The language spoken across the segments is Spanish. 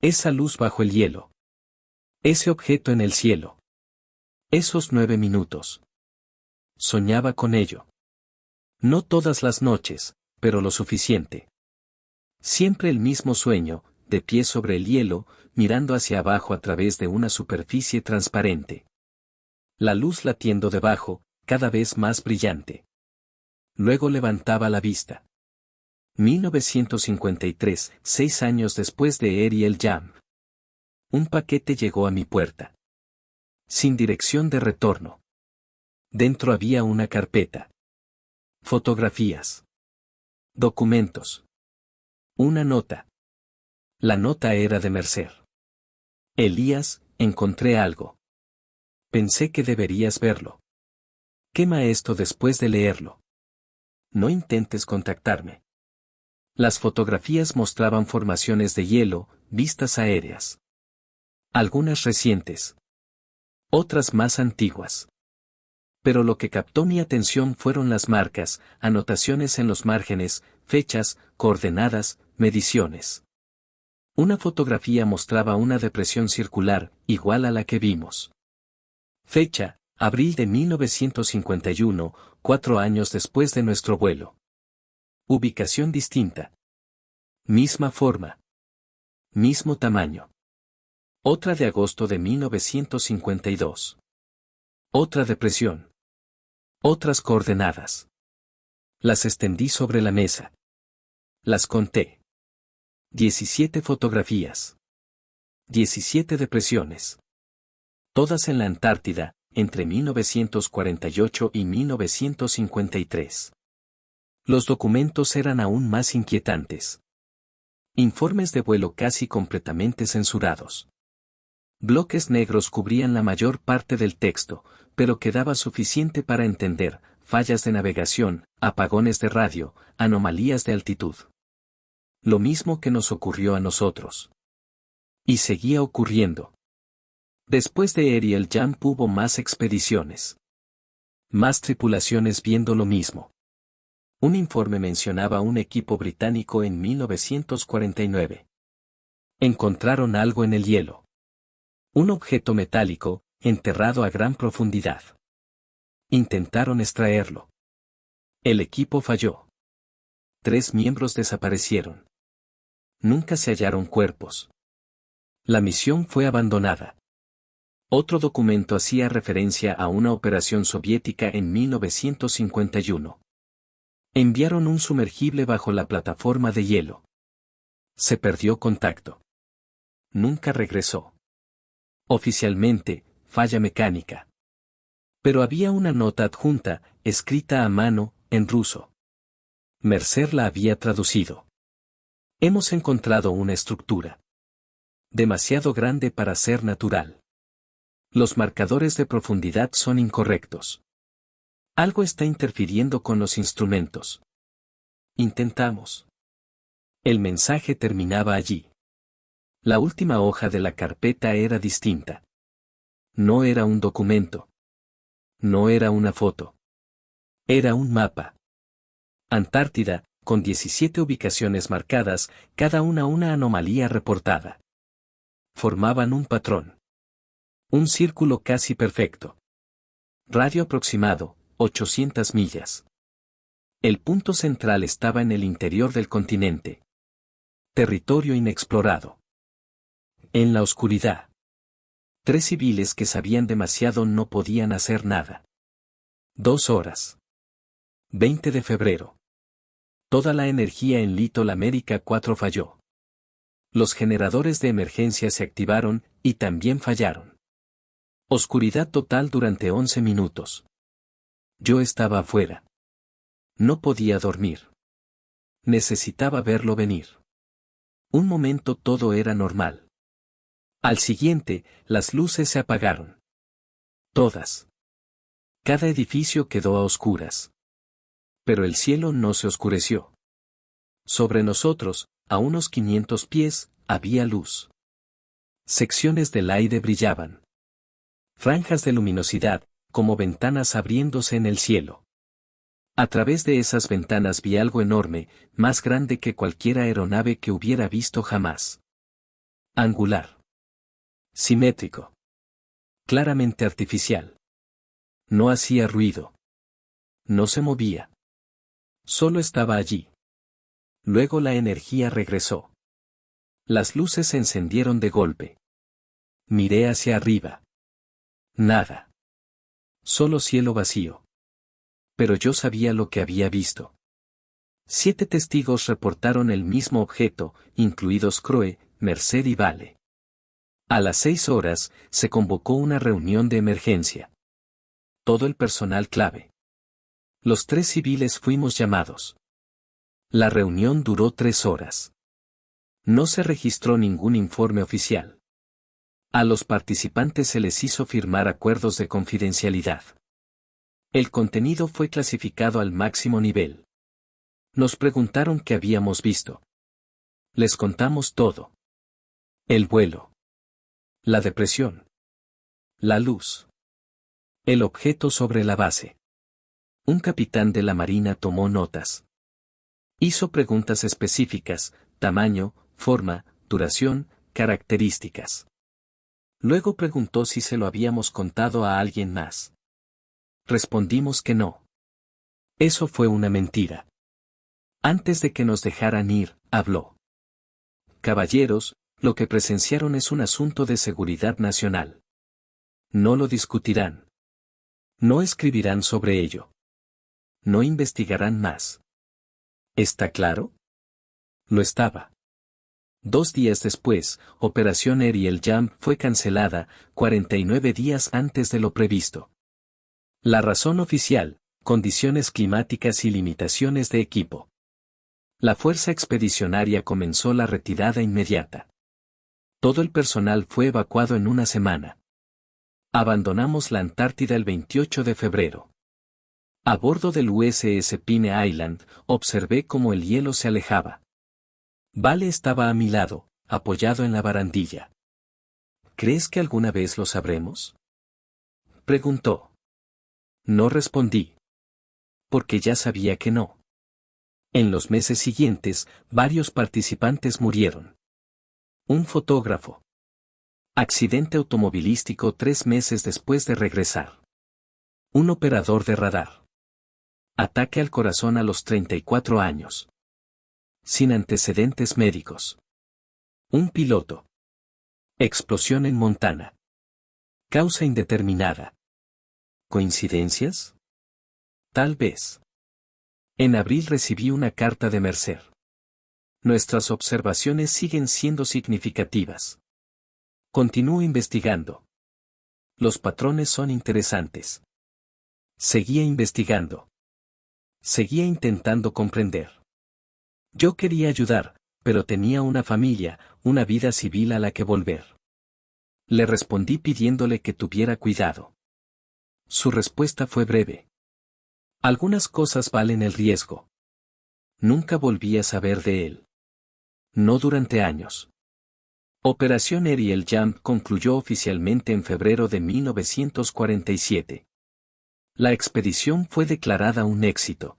Esa luz bajo el hielo. Ese objeto en el cielo. Esos 9 minutos. Soñaba con ello. No todas las noches, pero lo suficiente. Siempre el mismo sueño, de pie sobre el hielo, mirando hacia abajo a través de una superficie transparente. La luz latiendo debajo, cada vez más brillante. Luego levantaba la vista. 1953, 6 años después de Ariel Jam. Un paquete llegó a mi puerta. Sin dirección de retorno. Dentro había una carpeta. Fotografías. Documentos. Una nota. La nota era de Mercer. Elías, encontré algo. Pensé que deberías verlo. Quema esto después de leerlo. No intentes contactarme. Las fotografías mostraban formaciones de hielo, vistas aéreas. Algunas recientes. Otras más antiguas. Pero lo que captó mi atención fueron las marcas, anotaciones en los márgenes, fechas, coordenadas, mediciones. Una fotografía mostraba una depresión circular, igual a la que vimos. Fecha, abril de 1951, 4 años después de nuestro vuelo. Ubicación distinta. Misma forma. Mismo tamaño. Otra de agosto de 1952. Otra depresión. Otras coordenadas. Las extendí sobre la mesa. Las conté. 17 fotografías. 17 depresiones. Todas en la Antártida, entre 1948 y 1953. Los documentos eran aún más inquietantes. Informes de vuelo casi completamente censurados. Bloques negros cubrían la mayor parte del texto, pero quedaba suficiente para entender: fallas de navegación, apagones de radio, anomalías de altitud. Lo mismo que nos ocurrió a nosotros. Y seguía ocurriendo. Después de Ariel Jam hubo más expediciones. Más tripulaciones viendo lo mismo. Un informe mencionaba un equipo británico en 1949. Encontraron algo en el hielo. Un objeto metálico, enterrado a gran profundidad. Intentaron extraerlo. El equipo falló. 3 miembros desaparecieron. Nunca se hallaron cuerpos. La misión fue abandonada. Otro documento hacía referencia a una operación soviética en 1951. Enviaron un sumergible bajo la plataforma de hielo. Se perdió contacto. Nunca regresó. Oficialmente, falla mecánica. Pero había una nota adjunta, escrita a mano, en ruso. Mercer la había traducido. Hemos encontrado una estructura demasiado grande para ser natural. Los marcadores de profundidad son incorrectos. Algo está interfiriendo con los instrumentos. Intentamos. El mensaje terminaba allí. La última hoja de la carpeta era distinta. No era un documento. No era una foto. Era un mapa. Antártida, con 17 ubicaciones marcadas, cada una anomalía reportada. Formaban un patrón. Un círculo casi perfecto. Radio aproximado, 800 millas. El punto central estaba en el interior del continente. Territorio inexplorado. En la oscuridad. 3 civiles que sabían demasiado no podían hacer nada. 2 horas. 20 de febrero. Toda la energía en Little America 4 falló. Los generadores de emergencia se activaron, y también fallaron. Oscuridad total durante 11 minutos. Yo estaba afuera. No podía dormir. Necesitaba verlo venir. Un momento todo era normal. Al siguiente, las luces se apagaron. Todas. Cada edificio quedó a oscuras. Pero el cielo no se oscureció. Sobre nosotros, a unos 500 pies, había luz. Secciones del aire brillaban. Franjas de luminosidad, como ventanas abriéndose en el cielo. A través de esas ventanas vi algo enorme, más grande que cualquier aeronave que hubiera visto jamás. Angular. Simétrico. Claramente artificial. No hacía ruido. No se movía. Solo estaba allí. Luego la energía regresó. Las luces se encendieron de golpe. Miré hacia arriba. Nada. Solo cielo vacío. Pero yo sabía lo que había visto. 7 testigos reportaron el mismo objeto, incluidos Crowe, Mercer y Vale. A las 6 horas, se convocó una reunión de emergencia. Todo el personal clave. Los 3 civiles fuimos llamados. La reunión duró 3 horas. No se registró ningún informe oficial. A los participantes se les hizo firmar acuerdos de confidencialidad. El contenido fue clasificado al máximo nivel. Nos preguntaron qué habíamos visto. Les contamos todo. El vuelo. La depresión. La luz. El objeto sobre la base. Un capitán de la Marina tomó notas. Hizo preguntas específicas, tamaño, forma, duración, características. Luego preguntó si se lo habíamos contado a alguien más. Respondimos que no. Eso fue una mentira. Antes de que nos dejaran ir, habló. Caballeros, lo que presenciaron es un asunto de seguridad nacional. No lo discutirán. No escribirán sobre ello. No investigarán más. ¿Está claro? Lo estaba. 2 días después, Operación Ariel Jump fue cancelada, 49 días antes de lo previsto. La razón oficial: condiciones climáticas y limitaciones de equipo. La fuerza expedicionaria comenzó la retirada inmediata. Todo el personal fue evacuado en una semana. Abandonamos la Antártida el 28 de febrero. A bordo del USS Pine Island, observé cómo el hielo se alejaba. Vale estaba a mi lado, apoyado en la barandilla. ¿Crees que alguna vez lo sabremos?, preguntó. No respondí. Porque ya sabía que no. En los meses siguientes, varios participantes murieron. Un fotógrafo. Accidente automovilístico 3 meses después de regresar. Un operador de radar. Ataque al corazón a los 34 años. Sin antecedentes médicos. Un piloto. Explosión en Montana. Causa indeterminada. ¿Coincidencias? Tal vez. En abril recibí una carta de Mercer. Nuestras observaciones siguen siendo significativas. Continúo investigando. Los patrones son interesantes. Seguía investigando. Seguía intentando comprender. Yo quería ayudar, pero tenía una familia, una vida civil a la que volver. Le respondí pidiéndole que tuviera cuidado. Su respuesta fue breve. Algunas cosas valen el riesgo. Nunca volví a saber de él. No durante años. Operación Ariel Jump concluyó oficialmente en febrero de 1947. La expedición fue declarada un éxito.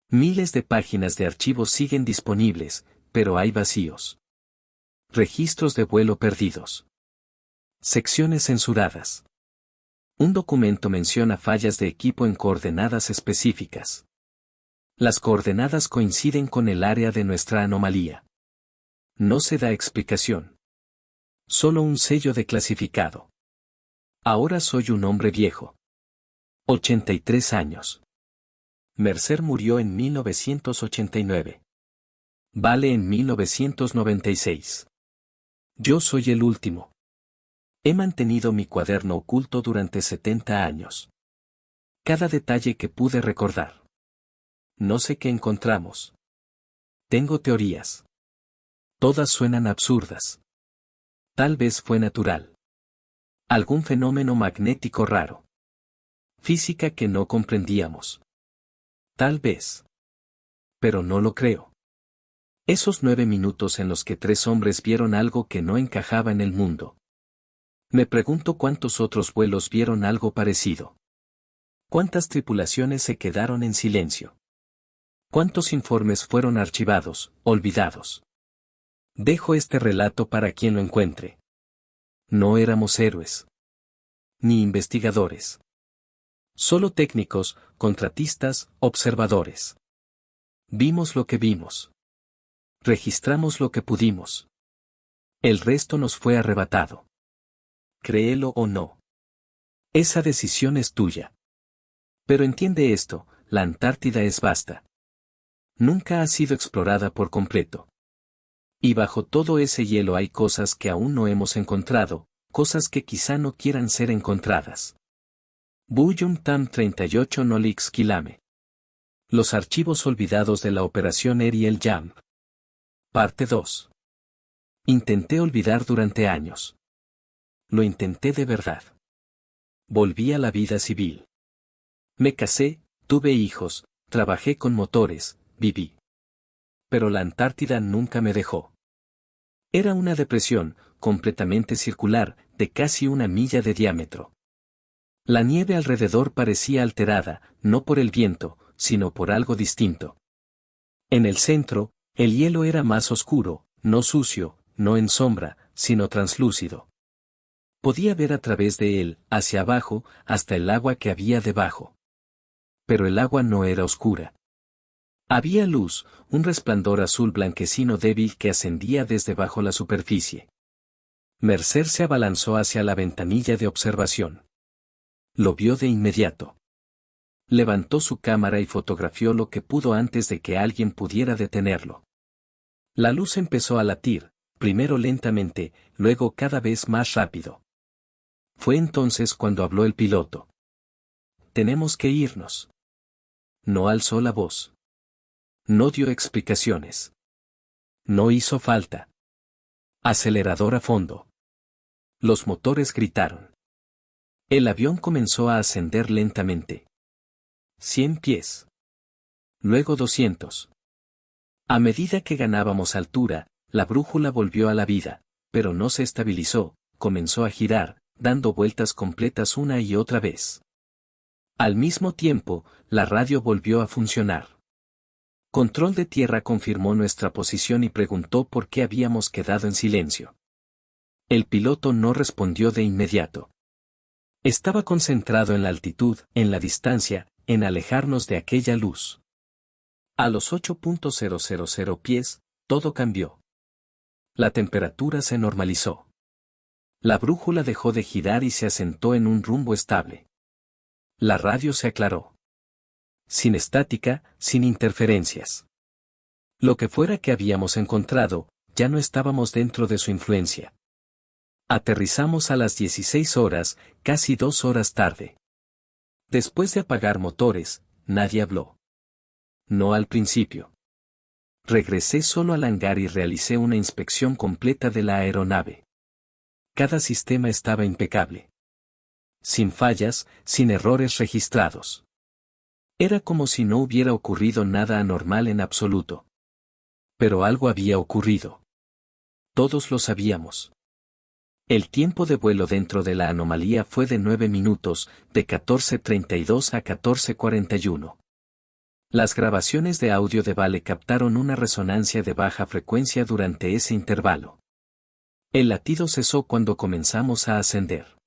Miles de páginas de archivos siguen disponibles, pero hay vacíos. Registros de vuelo perdidos. Secciones censuradas. Un documento menciona fallas de equipo en coordenadas específicas. Las coordenadas coinciden con el área de nuestra anomalía. No se da explicación. Solo un sello de clasificado. Ahora soy un hombre viejo. 83 años. Mercer murió en 1989. Vale en 1996. Yo soy el último. He mantenido mi cuaderno oculto durante 70 años. Cada detalle que pude recordar. No sé qué encontramos. Tengo teorías. Todas suenan absurdas. Tal vez fue natural. Algún fenómeno magnético raro. Física que no comprendíamos. Tal vez. Pero no lo creo. Esos 9 minutos en los que 3 hombres vieron algo que no encajaba en el mundo. Me pregunto cuántos otros vuelos vieron algo parecido. ¿Cuántas tripulaciones se quedaron en silencio? ¿Cuántos informes fueron archivados, olvidados? Dejo este relato para quien lo encuentre. No éramos héroes. Ni investigadores. Solo técnicos, contratistas, observadores. Vimos lo que vimos. Registramos lo que pudimos. El resto nos fue arrebatado. Créelo o no. Esa decisión es tuya. Pero entiende esto, la Antártida es vasta. Nunca ha sido explorada por completo. Y bajo todo ese hielo hay cosas que aún no hemos encontrado, cosas que quizá no quieran ser encontradas. Buyum Tam 38 Nolix Kilame. Los archivos olvidados de la operación Ariel Jam. Parte 2. Intenté olvidar durante años. Lo intenté de verdad. Volví a la vida civil. Me casé, tuve hijos, trabajé con motores, viví. Pero la Antártida nunca me dejó. Era una depresión, completamente circular, de casi 1 milla de diámetro. La nieve alrededor parecía alterada, no por el viento, sino por algo distinto. En el centro, el hielo era más oscuro, no sucio, no en sombra, sino translúcido. Podía ver a través de él, hacia abajo, hasta el agua que había debajo. Pero el agua no era oscura. Había luz, un resplandor azul blanquecino débil que ascendía desde bajo la superficie. Mercer se abalanzó hacia la ventanilla de observación. Lo vio de inmediato. Levantó su cámara y fotografió lo que pudo antes de que alguien pudiera detenerlo. La luz empezó a latir, primero lentamente, luego cada vez más rápido. Fue entonces cuando habló el piloto. Tenemos que irnos. No alzó la voz. No dio explicaciones. No hizo falta. Acelerador a fondo. Los motores gritaron. El avión comenzó a ascender lentamente. 100 pies. Luego 200. A medida que ganábamos altura, la brújula volvió a la vida, pero no se estabilizó, comenzó a girar, dando vueltas completas una y otra vez. Al mismo tiempo, la radio volvió a funcionar. Control de tierra confirmó nuestra posición y preguntó por qué habíamos quedado en silencio. El piloto no respondió de inmediato. Estaba concentrado en la altitud, en la distancia, en alejarnos de aquella luz. A los 8.000 pies, todo cambió. La temperatura se normalizó. La brújula dejó de girar y se asentó en un rumbo estable. La radio se aclaró. Sin estática, sin interferencias. Lo que fuera que habíamos encontrado, ya no estábamos dentro de su influencia. Aterrizamos a las 16 horas, casi 2 horas tarde. Después de apagar motores, nadie habló. No al principio. Regresé solo al hangar y realicé una inspección completa de la aeronave. Cada sistema estaba impecable. Sin fallas, sin errores registrados. Era como si no hubiera ocurrido nada anormal en absoluto. Pero algo había ocurrido. Todos lo sabíamos. El tiempo de vuelo dentro de la anomalía fue de 9 minutos, de 14:32 a 14:41. Las grabaciones de audio de Vale captaron una resonancia de baja frecuencia durante ese intervalo. El latido cesó cuando comenzamos a ascender.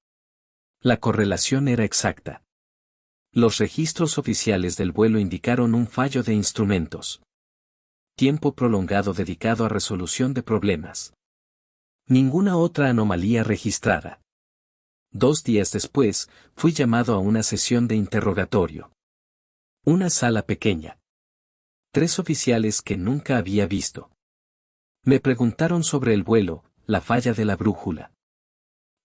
La correlación era exacta. Los registros oficiales del vuelo indicaron un fallo de instrumentos. Tiempo prolongado dedicado a resolución de problemas. Ninguna otra anomalía registrada. 2 días después, fui llamado a una sesión de interrogatorio. Una sala pequeña. 3 oficiales que nunca había visto. Me preguntaron sobre el vuelo, la falla de la brújula.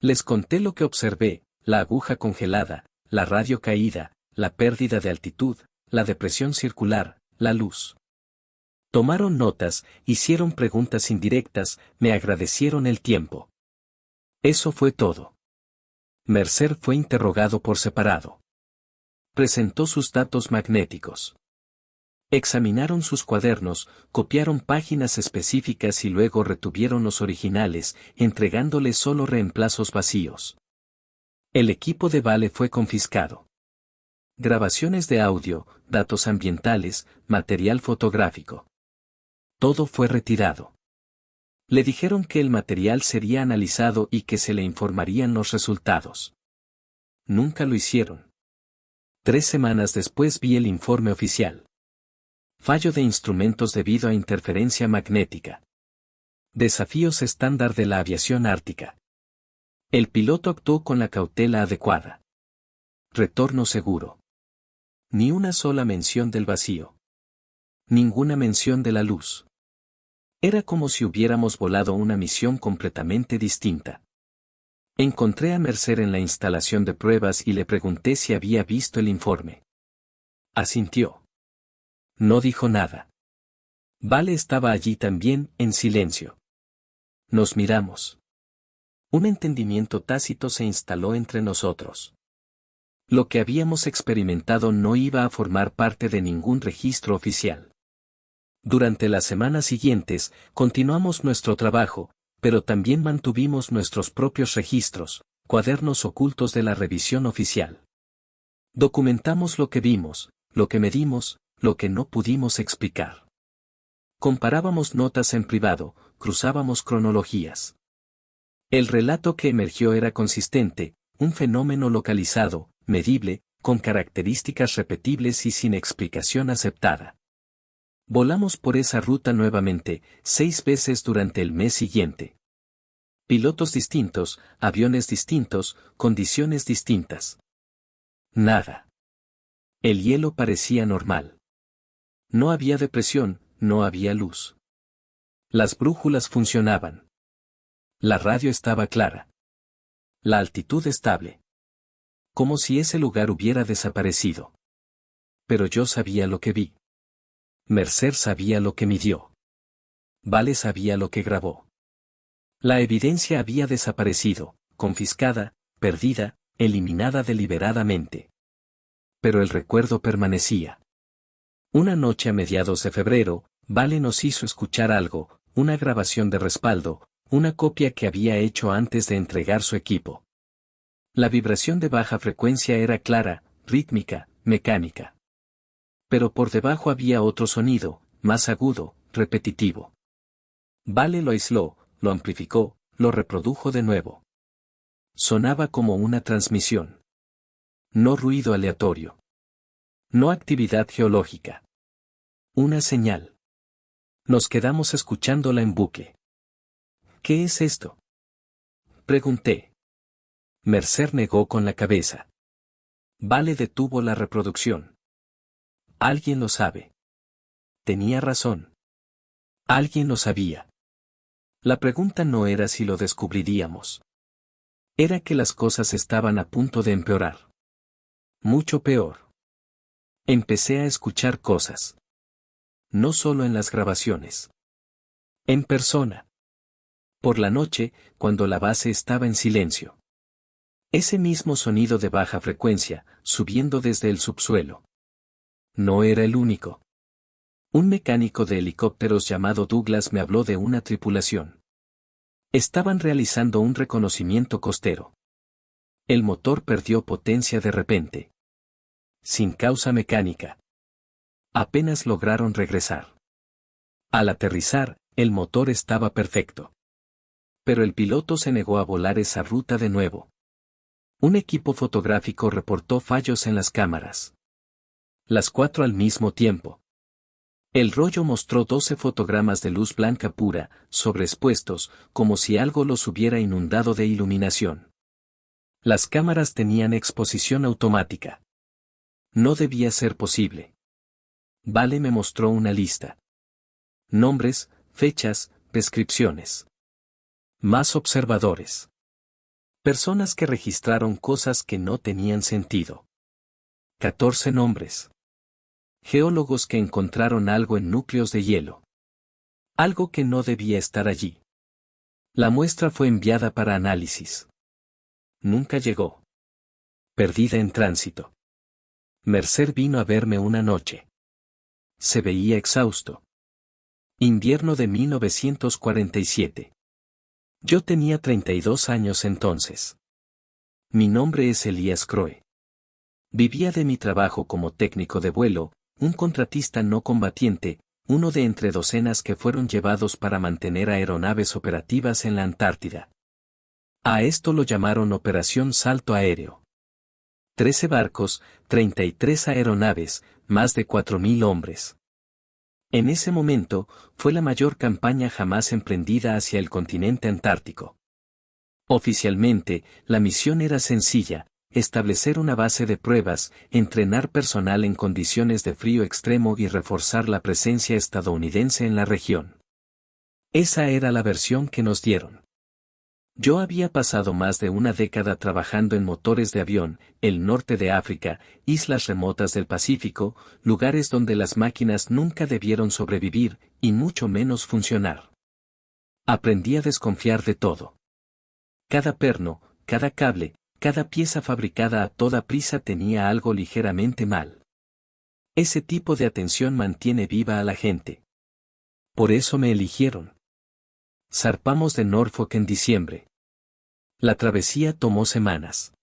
Les conté lo que observé, la aguja congelada, la radio caída, la pérdida de altitud, la depresión circular, la luz. Tomaron notas, hicieron preguntas indirectas, me agradecieron el tiempo. Eso fue todo. Mercer fue interrogado por separado. Presentó sus datos magnéticos. Examinaron sus cuadernos, copiaron páginas específicas y luego retuvieron los originales, entregándole solo reemplazos vacíos. El equipo de Vale fue confiscado. Grabaciones de audio, datos ambientales, material fotográfico. Todo fue retirado. Le dijeron que el material sería analizado y que se le informarían los resultados. Nunca lo hicieron. 3 semanas después vi el informe oficial. Fallo de instrumentos debido a interferencia magnética. Desafíos estándar de la aviación ártica. El piloto actuó con la cautela adecuada. Retorno seguro. Ni una sola mención del vacío. Ninguna mención de la luz. Era como si hubiéramos volado una misión completamente distinta. Encontré a Mercer en la instalación de pruebas y le pregunté si había visto el informe. Asintió. No dijo nada. Vale estaba allí también, en silencio. Nos miramos. Un entendimiento tácito se instaló entre nosotros. Lo que habíamos experimentado no iba a formar parte de ningún registro oficial. Durante las semanas siguientes, continuamos nuestro trabajo, pero también mantuvimos nuestros propios registros, cuadernos ocultos de la revisión oficial. Documentamos lo que vimos, lo que medimos, lo que no pudimos explicar. Comparábamos notas en privado, cruzábamos cronologías. El relato que emergió era consistente, un fenómeno localizado, medible, con características repetibles y sin explicación aceptada. Volamos por esa ruta nuevamente, 6 veces durante el mes siguiente. Pilotos distintos, aviones distintos, condiciones distintas. Nada. El hielo parecía normal. No había depresión, no había luz. Las brújulas funcionaban. La radio estaba clara. La altitud estable. Como si ese lugar hubiera desaparecido. Pero yo sabía lo que vi. Mercer sabía lo que midió. Vale sabía lo que grabó. La evidencia había desaparecido, confiscada, perdida, eliminada deliberadamente. Pero el recuerdo permanecía. Una noche a mediados de febrero, Vale nos hizo escuchar algo, una grabación de respaldo, una copia que había hecho antes de entregar su equipo. La vibración de baja frecuencia era clara, rítmica, mecánica. Pero por debajo había otro sonido, más agudo, repetitivo. Vale lo aisló, lo amplificó, lo reprodujo de nuevo. Sonaba como una transmisión. No ruido aleatorio. No actividad geológica. Una señal. Nos quedamos escuchándola en bucle. ¿Qué es esto?, pregunté. Mercer negó con la cabeza. Vale detuvo la reproducción. Alguien lo sabe. Tenía razón. Alguien lo sabía. La pregunta no era si lo descubriríamos. Era que las cosas estaban a punto de empeorar. Mucho peor. Empecé a escuchar cosas. No solo en las grabaciones. En persona. Por la noche, cuando la base estaba en silencio. Ese mismo sonido de baja frecuencia, subiendo desde el subsuelo. No era el único. Un mecánico de helicópteros llamado Douglas me habló de una tripulación. Estaban realizando un reconocimiento costero. El motor perdió potencia de repente. Sin causa mecánica. Apenas lograron regresar. Al aterrizar, el motor estaba perfecto. Pero el piloto se negó a volar esa ruta de nuevo. Un equipo fotográfico reportó fallos en las cámaras. Las 4 al mismo tiempo. El rollo mostró 12 fotogramas de luz blanca pura, sobreexpuestos, como si algo los hubiera inundado de iluminación. Las cámaras tenían exposición automática. No debía ser posible. Vale me mostró una lista. Nombres, fechas, descripciones. Más observadores. Personas que registraron cosas que no tenían sentido. 14 nombres. Geólogos que encontraron algo en núcleos de hielo. Algo que no debía estar allí. La muestra fue enviada para análisis. Nunca llegó. Perdida en tránsito. Mercer vino a verme una noche. Se veía exhausto. Invierno de 1947. Yo tenía 32 años entonces. Mi nombre es Elías Croe. Vivía de mi trabajo como técnico de vuelo, un contratista no combatiente, uno de entre docenas que fueron llevados para mantener aeronaves operativas en la Antártida. A esto lo llamaron Operación Salto Aéreo. 13 barcos, 33 aeronaves, más de 4.000 hombres. En ese momento, fue la mayor campaña jamás emprendida hacia el continente antártico. Oficialmente, la misión era sencilla: establecer una base de pruebas, entrenar personal en condiciones de frío extremo y reforzar la presencia estadounidense en la región. Esa era la versión que nos dieron. Yo había pasado más de una década trabajando en motores de avión, el norte de África, islas remotas del Pacífico, lugares donde las máquinas nunca debieron sobrevivir, y mucho menos funcionar. Aprendí a desconfiar de todo. Cada perno, cada cable, cada pieza fabricada a toda prisa tenía algo ligeramente mal. Ese tipo de atención mantiene viva a la gente. Por eso me eligieron. Zarpamos de Norfolk en diciembre. La travesía tomó semanas.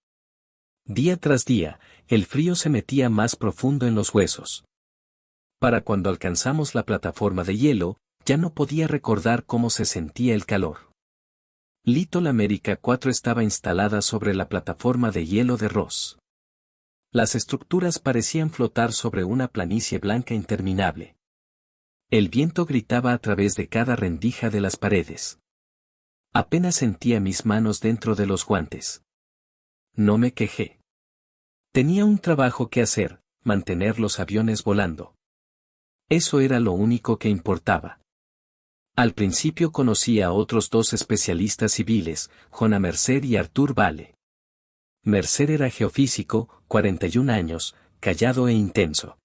Día tras día, el frío se metía más profundo en los huesos. Para cuando alcanzamos la plataforma de hielo, ya no podía recordar cómo se sentía el calor. Little America 4 estaba instalada sobre la plataforma de hielo de Ross. Las estructuras parecían flotar sobre una planicie blanca interminable. El viento gritaba a través de cada rendija de las paredes. Apenas sentía mis manos dentro de los guantes. No me quejé. Tenía un trabajo que hacer: mantener los aviones volando. Eso era lo único que importaba. Al principio conocí a otros dos especialistas civiles, Jonah Mercer y Arthur Vale. Mercer era geofísico, 41 años, callado e intenso.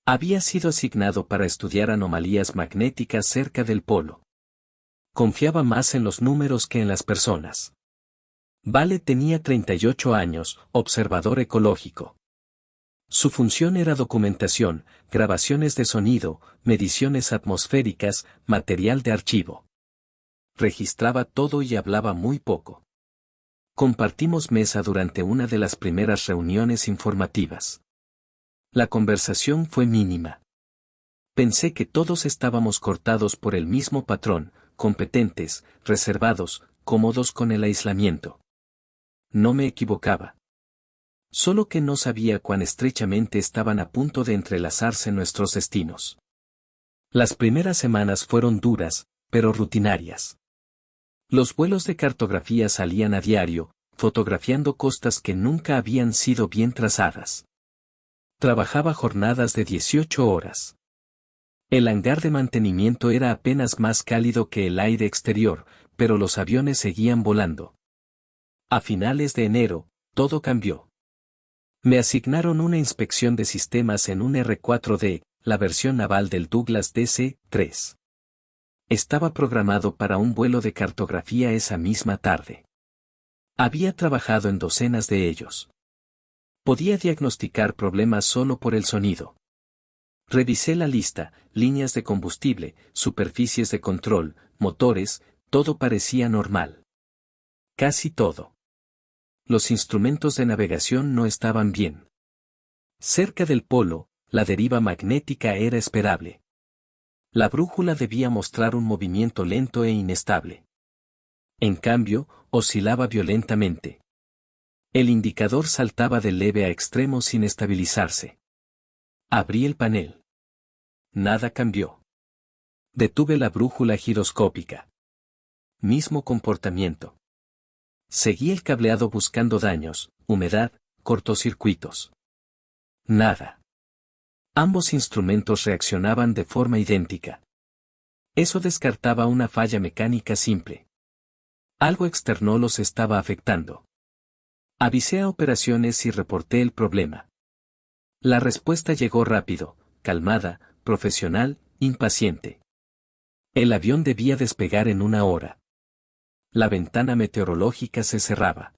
Había sido asignado para estudiar anomalías magnéticas cerca del polo. Confiaba más en los números que en las personas. Vale tenía 38 años, observador ecológico. Su función era documentación, grabaciones de sonido, mediciones atmosféricas, material de archivo. Registraba todo y hablaba muy poco. Compartimos mesa durante una de las primeras reuniones informativas. La conversación fue mínima. Pensé que todos estábamos cortados por el mismo patrón: competentes, reservados, cómodos con el aislamiento. No me equivocaba. Solo que no sabía cuán estrechamente estaban a punto de entrelazarse nuestros destinos. Las primeras semanas fueron duras, pero rutinarias. Los vuelos de cartografía salían a diario, fotografiando costas que nunca habían sido bien trazadas. Trabajaba jornadas de 18 horas. El hangar de mantenimiento era apenas más cálido que el aire exterior, pero los aviones seguían volando. A finales de enero, todo cambió. Me asignaron una inspección de sistemas en un R-4D, la versión naval del Douglas DC-3. Estaba programado para un vuelo de cartografía esa misma tarde. Había trabajado en docenas de ellos. Podía diagnosticar problemas solo por el sonido. Revisé la lista: líneas de combustible, superficies de control, motores, todo parecía normal. Casi todo. Los instrumentos de navegación no estaban bien. Cerca del polo, la deriva magnética era esperable. La brújula debía mostrar un movimiento lento e inestable. En cambio, oscilaba violentamente. El indicador saltaba de leve a extremo sin estabilizarse. Abrí el panel. Nada cambió. Detuve la brújula giroscópica. Mismo comportamiento. Seguí el cableado buscando daños, humedad, cortocircuitos. Nada. Ambos instrumentos reaccionaban de forma idéntica. Eso descartaba una falla mecánica simple. Algo externo los estaba afectando. Avisé a operaciones y reporté el problema. La respuesta llegó rápido, calmada, profesional, impaciente. El avión debía despegar en 1 hora. La ventana meteorológica se cerraba.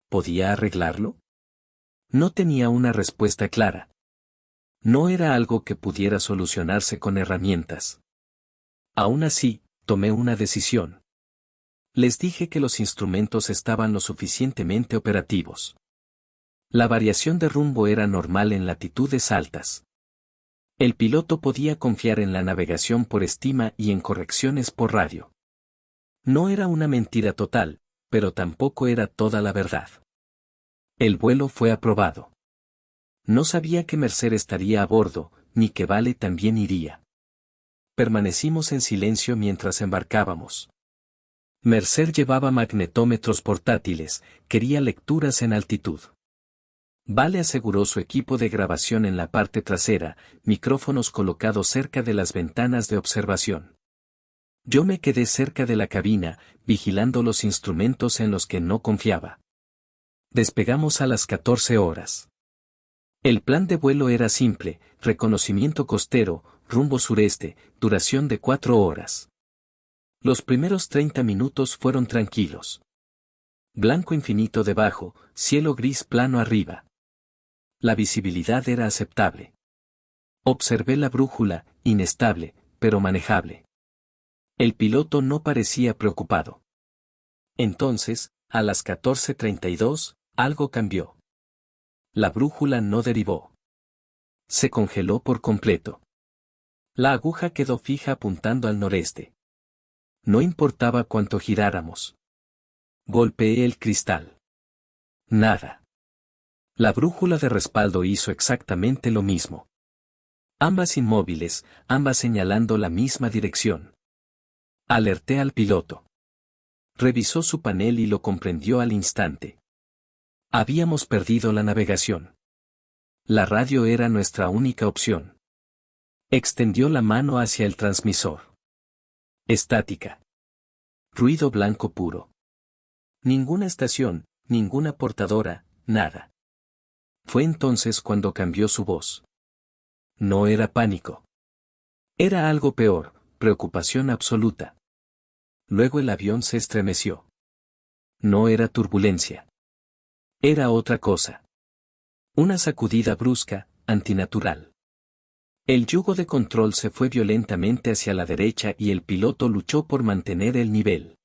¿Podía arreglarlo? No tenía una respuesta clara. No era algo que pudiera solucionarse con herramientas. Aún así, tomé una decisión. Les dije que los instrumentos estaban lo suficientemente operativos. La variación de rumbo era normal en latitudes altas. El piloto podía confiar en la navegación por estima y en correcciones por radio. No era una mentira total, pero tampoco era toda la verdad. El vuelo fue aprobado. No sabía que Mercer estaría a bordo, ni que Vale también iría. Permanecimos en silencio mientras embarcábamos. Mercer llevaba magnetómetros portátiles, quería lecturas en altitud. Vale aseguró su equipo de grabación en la parte trasera, micrófonos colocados cerca de las ventanas de observación. Yo me quedé cerca de la cabina, vigilando los instrumentos en los que no confiaba. Despegamos a las 14 horas. El plan de vuelo era simple: reconocimiento costero, rumbo sureste, duración de 4 horas. Los primeros 30 minutos fueron tranquilos. Blanco infinito debajo, cielo gris plano arriba. La visibilidad era aceptable. Observé la brújula, inestable, pero manejable. El piloto no parecía preocupado. Entonces, a las 14:32, algo cambió. La brújula no derivó. Se congeló por completo. La aguja quedó fija apuntando al noreste. No importaba cuánto giráramos. Golpeé el cristal. Nada. La brújula de respaldo hizo exactamente lo mismo. Ambas inmóviles, ambas señalando la misma dirección. Alerté al piloto. Revisó su panel y lo comprendió al instante. Habíamos perdido la navegación. La radio era nuestra única opción. Extendió la mano hacia el transmisor. Estática. Ruido blanco puro. Ninguna estación, ninguna portadora, nada. Fue entonces cuando cambió su voz. No era pánico. Era algo peor, preocupación absoluta. Luego el avión se estremeció. No era turbulencia. Era otra cosa. Una sacudida brusca, antinatural. El yugo de control se fue violentamente hacia la derecha y el piloto luchó por mantener el nivel.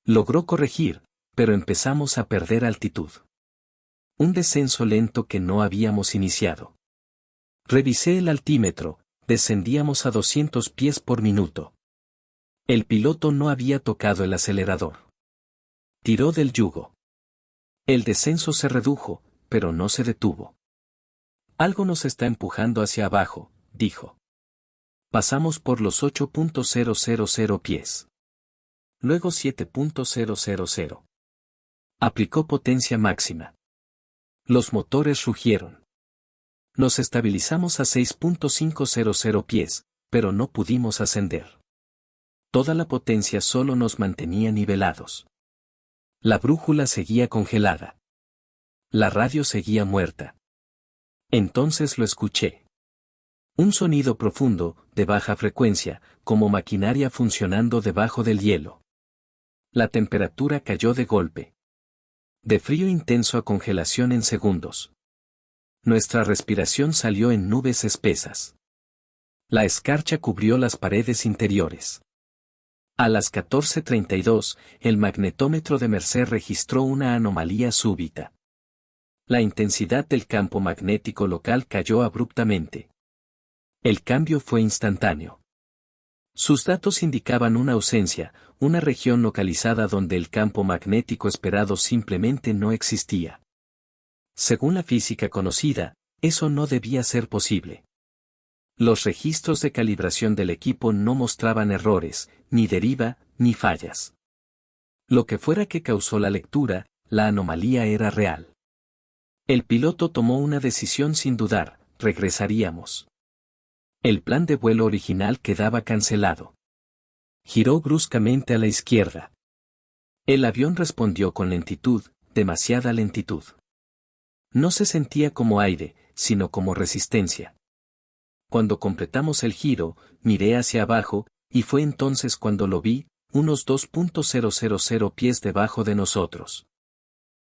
Logró corregir, pero empezamos a perder altitud. Un descenso lento que no habíamos iniciado. Revisé el altímetro, descendíamos a 200 pies por minuto. El piloto no había tocado el acelerador. Tiró del yugo. El descenso se redujo, pero no se detuvo. Algo nos está empujando hacia abajo, dijo. Pasamos por los 8.000 pies. Luego 7.000. Aplicó potencia máxima. Los motores rugieron. Nos estabilizamos a 6.500 pies, pero no pudimos ascender. Toda la potencia solo nos mantenía nivelados. La brújula seguía congelada. La radio seguía muerta. Entonces lo escuché. Un sonido profundo, de baja frecuencia, como maquinaria funcionando debajo del hielo. La temperatura cayó de golpe. De frío intenso a congelación en segundos. Nuestra respiración salió en nubes espesas. La escarcha cubrió las paredes interiores. A las 14:32, el magnetómetro de Mercer registró una anomalía súbita. La intensidad del campo magnético local cayó abruptamente. El cambio fue instantáneo. Sus datos indicaban una ausencia, una región localizada donde el campo magnético esperado simplemente no existía. Según la física conocida, eso no debía ser posible. Los registros de calibración del equipo no mostraban errores, ni deriva, ni fallas. Lo que fuera que causó la lectura, la anomalía era real. El piloto tomó una decisión sin dudar: regresaríamos. El plan de vuelo original quedaba cancelado. Giró bruscamente a la izquierda. El avión respondió con lentitud, demasiada lentitud. No se sentía como aire, sino como resistencia. Cuando completamos el giro, miré hacia abajo, y fue entonces cuando lo vi, unos 2.000 pies debajo de nosotros.